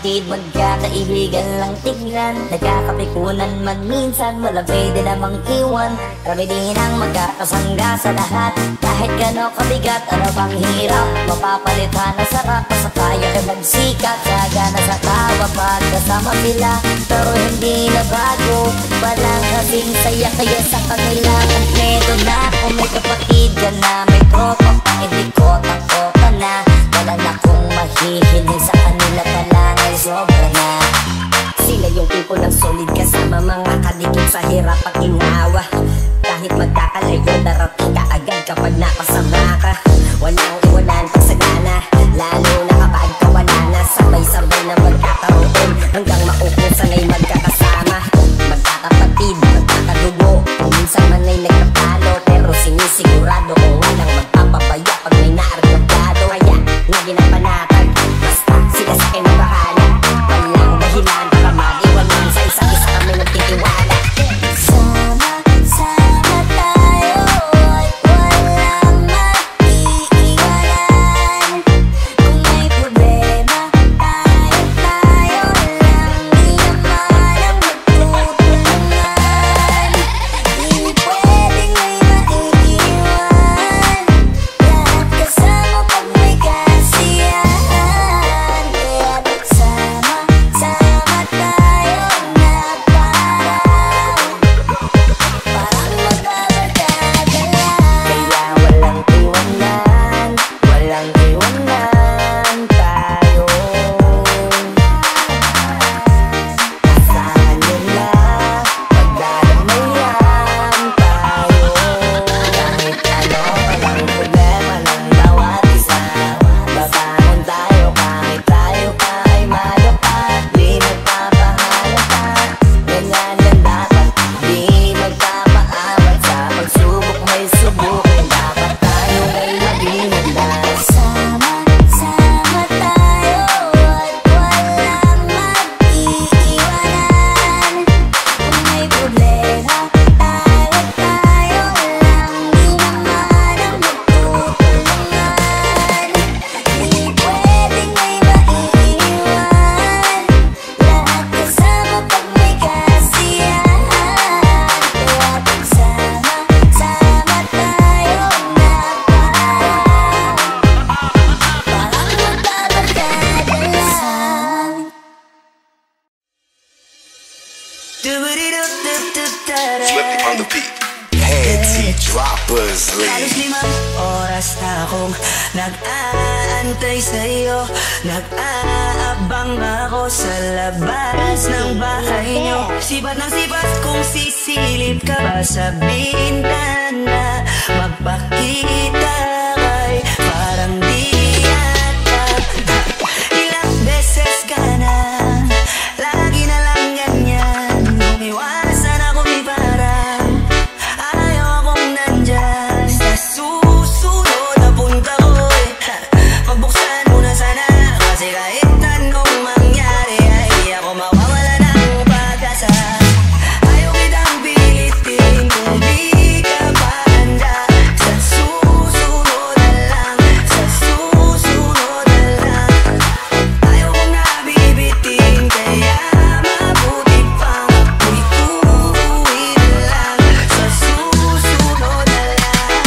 magkakapatid, magkakaibigan lang tignan. Nagkakapikunan man minsan, wala pwede namang iwan. Kami din ang magkakasangga sa lahat. Kahit gano'ng kabigat, ano bang hirap, mapapalitan ang sarap. Sa kaya ka magsikat, sagana sa tawa pagkasama sila. Pero hindi na bago, walang kasing saya. Kaya sa kanila, kompleto na. Kung may kapatid ka na, may tropa pa, hindi kotang-kota na. Wala na kong mahihiling sa kanila, talangay sobra na. Sila yung tipo ng solid kasama, mga kadikit sa hirap at ginawa. Kahit magkakalayo, darating ka agad kapag napasama ka. Walang iwanan pag sagana, lalo na kapag kawala na. Sabay-sabay na magkakaroon, hanggang maukong sanay magkakasama. Magkakapatid, magkakadugo, kung minsan man ay nagkatalo, pero sinisigurado kung walang magpapabaya pag may naargagado. Kaya lagi na panatag, basta sila sa akin ang bahala. Walang dahilan para mag-iwanan, sa isa't isa kami nagtitiwala. Sama-sama tayo at walang mag-iiwanan. Kung may problema, tayo lang, di naman ang magtutulungan. Di pwedeng may maiiwan, lahat kasama pag may kasiyahan. Kaya't sama-sama tayo na parang magbabarkada lang. Kaya walang iwanan, walang iwanan tayo. Asahan nila, magdadamayan tayo. Kahit ano, walang problema ng bawat isa. Babangon tayo kahit tayo pa ay madapat. Di magpapahalata, ganyan lang dapat. Di magpapaawat sa pagsubok, may subukin. Dapat tayo ay maging handa. Sama-sama tayo at walang mag-iiwanan. Kung may problema, tayo lang, di naman ang magtutulungan. Di pwedeng may maiiwan, lahat kasama pag may kasiyahan. Kaya't sama-sama tayo na parang magbabarkada lang. Flippy on the beat. Panty droppers, Halos 5 oras na akong nag-aantay sa'yo. Nag-aabang ako sa labas ng bahay nyo. Sibat ng sibat kung sisilip ka ba sa bintana. Magpakita kay parang di yata. Ilang beses ka na, lagi na lang ganyan. Umiwasan ako ni parang ayaw akong nandyan. Sa susunod na punta ko pagbuksan mo na sana. Kasi kahit anong mangyari ay ako mawawala ng pag-asa. Ayaw kitang pilitin kung di ka pa handa. Sa susunod na lang, sa susunod na lang. Ayaw kong nabibitin, kaya mabuti pang ako'y uuwi na lang. Sa susunod na lang.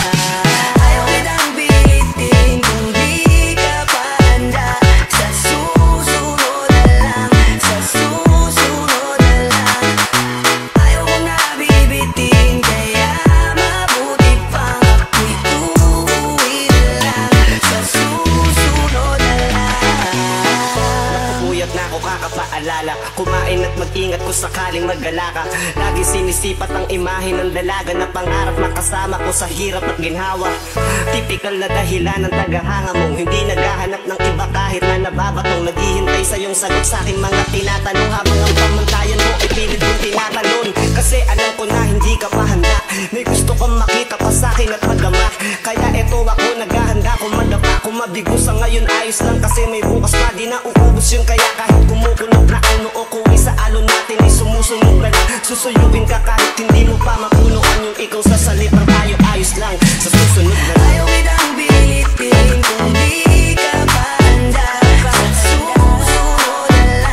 Ayaw kitang pilitin kung di ka pa handa. Sa susunod na lang, sa susunod na lang. Ayaw kong nabibitin, kaya mabuti pang ako'y uuwi na lang. Sa susunod na lang. Puyat na ako kakapaalala, kumain at mag-ingat kung sakaling maggala ka. Lagi sinisipat ang imahe ng dalaga na pangarap makasama ko sa hirap at ginhawa. Typical na dahilan ng tagahanga mong hindi naghahanap ng iba kahit na nababatong. Naghihintay sa iyong sagot sa aking mga tinatanong, habang ang pamantayan mo ay pilit kong tinatalon. Kasi alam ko na hindi ka pa handa, may gusto kong makita pa sa akin at magama. Kaya eto ako naghahanda, kung madapa, kung mabigo sa ngayon ayos lang. Kasi may bukas pa, di na uubos yun. Kaya kahit kumukulog na ang noo ko ay sa alon natin ay sumusunod ka na. Susuyubin ka kahit hindi mo pa mapunuan yung ikaw sa salitang tayo ayos lang. Sa susunod na lang. Ayaw kitang pilitin kung di ka pa handa. Sa susunod na lang.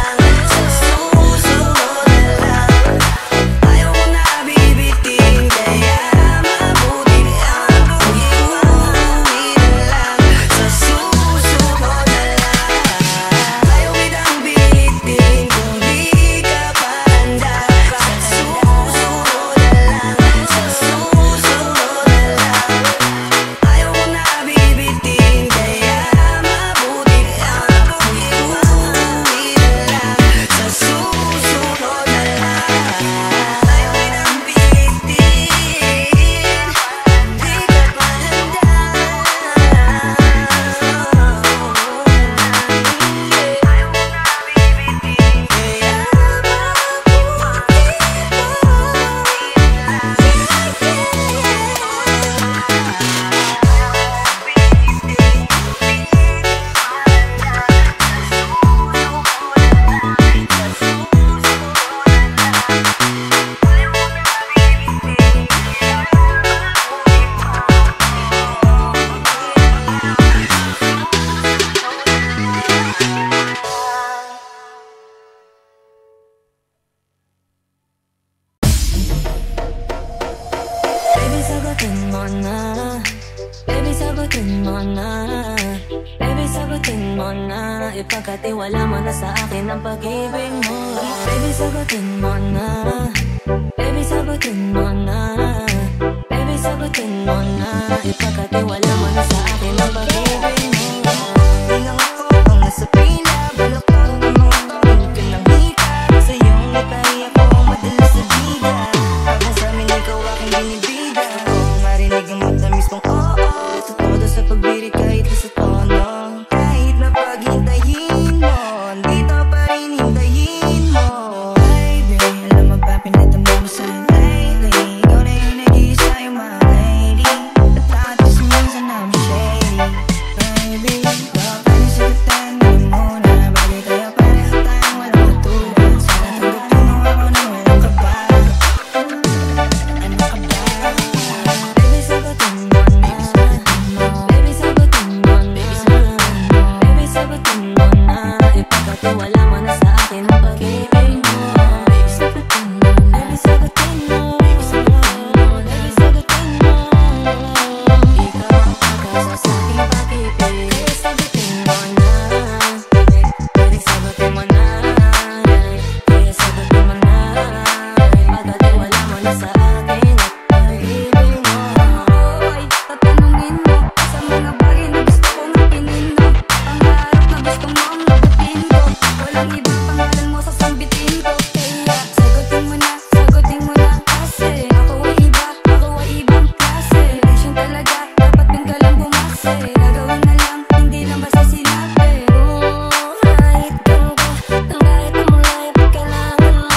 sagutin mo na, ipagkatiwala mo na sa akin ang pag-ibig mo. Baby, sagutin mo na, baby, sagutin mo na, baby, sagutin mo na, ipagkatiwala mo na sa akin ang pag-ibig mo. Bilang ako ang nasa pila, balak ang umutong ka ng hika, sa iyong itay ako madalas sa bida. Habang sa amin ikaw aking binibida, marinig ang matamis mong oo, sa todo sa pagbirik kahit sa tono. Kahit na paghintayin mo, dito pa rin hintayin mo. Baby, alam mo ba pinatamo mo sa lately, ikaw na yung nag-iisa yung my lady. At lahat kasi minsan na I'm shady. Baby, baka niyo sagutan mo muna, bagay tayo pareho tayong walang katulad. Sana tanggapin mo ako na walang kaba. Ano ka ba? Baby, sagutin mo na, baby, sagutin mo na, baby, sagutin mo na, ipagkatiwala mo na sa akin ang pag-ibig mo. Baby, sagutin mo na, baby, sagutin mo, baby, sagutin mo, baby, sagutin mo. Ikaw ang pag-asa sa aking pag-ibig, kaya sagutin mo na, baby, sagutin mo na, kaya sagutin mo na, ipagkatiwala mo na sa akin ang pag-ibig mo. Ay, tatanungin mo sa mga bagay na gusto kong akinin mo, pangarap na gusto mong nagutin ko, walang iba pangalan mo sasambitin ko. Kaya sagutin mo na, kasi ako ay iba, ako ay ibang klase. Relasyon talaga, dapat dun ka lang bumase, gagawin na lang, hindi lang basta sinabi. Kahit ganun ko, nang kahit na mulay pagkailangan mo,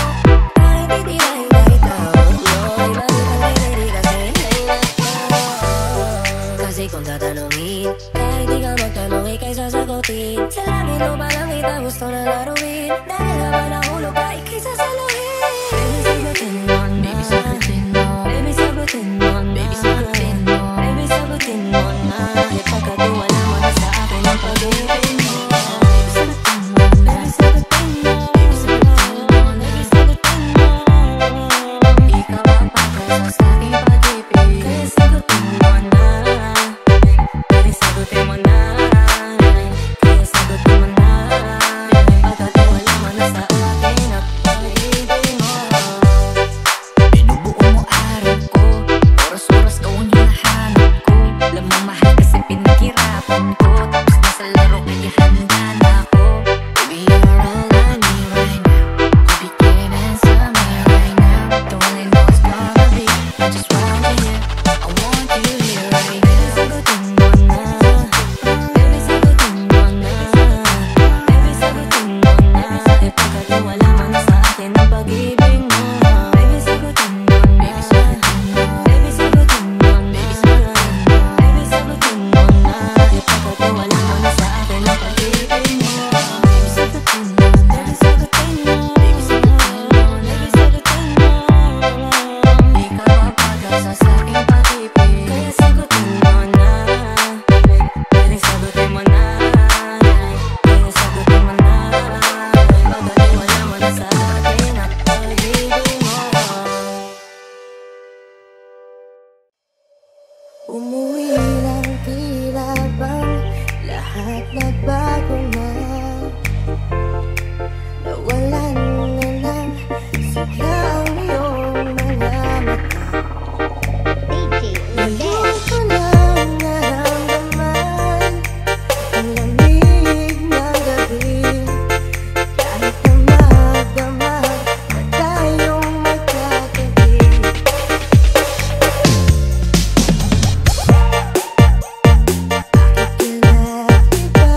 kahit hindi na kahit tawag mo, iba kita kay ready kasi hinayat mo. Kasi kung tatanungin, kahit di ka magtanong, ika'y sasagutin. Sa langit mo ba lang kita gusto na laruin, dahil ka ba nahulog ka, ika'y sasaluhin. Baby, sagutin mo na, baby, sagutin mo, baby, sagutin mo na, baby, sagutin mo, baby, sagutin mo na, ipagkatiwala mo na sa akin ang pag-ibig mo. Baby, sagutin mo na, baby, sagutin mo, baby, sagutin mo, baby, sagutin mo. Ikaw ang pag-asa sa aking pag-ibig, kaya sagutin mo na, baby, sagutin mo na, kaya sagutin mo na, ipagkatiwala mo na sa akin ang pag-ibig mo. Binubuo mo araw ko, oras-oras ka ang hinahanap ko. Alam mo mahal kasi pinaghirapan ko, tapos nasa laro kaya handa na ako. Baby, you're all I need right now. You begin and answer me right now. Don't really know what's gonna be, I just want you here, I want you here right now. Sagutin mo na, baby, sagutin mo na, baby, sagutin mo na, ipagkatiwala mo na sa akin ang pag-ibig mo. Baby, sagutin mo na, baby, sagutin mo, baby, sagutin mo na, baby, sagutin mo na, ipagkatiwala mo na sa akin ang pag-ibig mo. Baby, sagutin mo, baby, sagutin mo, baby, sagutin mo, baby, sagutin mo. Ikaw ang pag-asa sa aking pag-ibig, kaya sagutin mo na, baby, sagutin mo na, kaya sagutin mo na, ipagkatiwala mo na sa akin ang pag-ibig mo. Umuwi lang, tila bang lahat nagbago na, nawalan na ng sigla ang iyong mga mata. Ngayon ko lang naramdaman ang lamig ng gabi, kahit na magdamag na tayong magkatabi. Bakit ka nag-iba?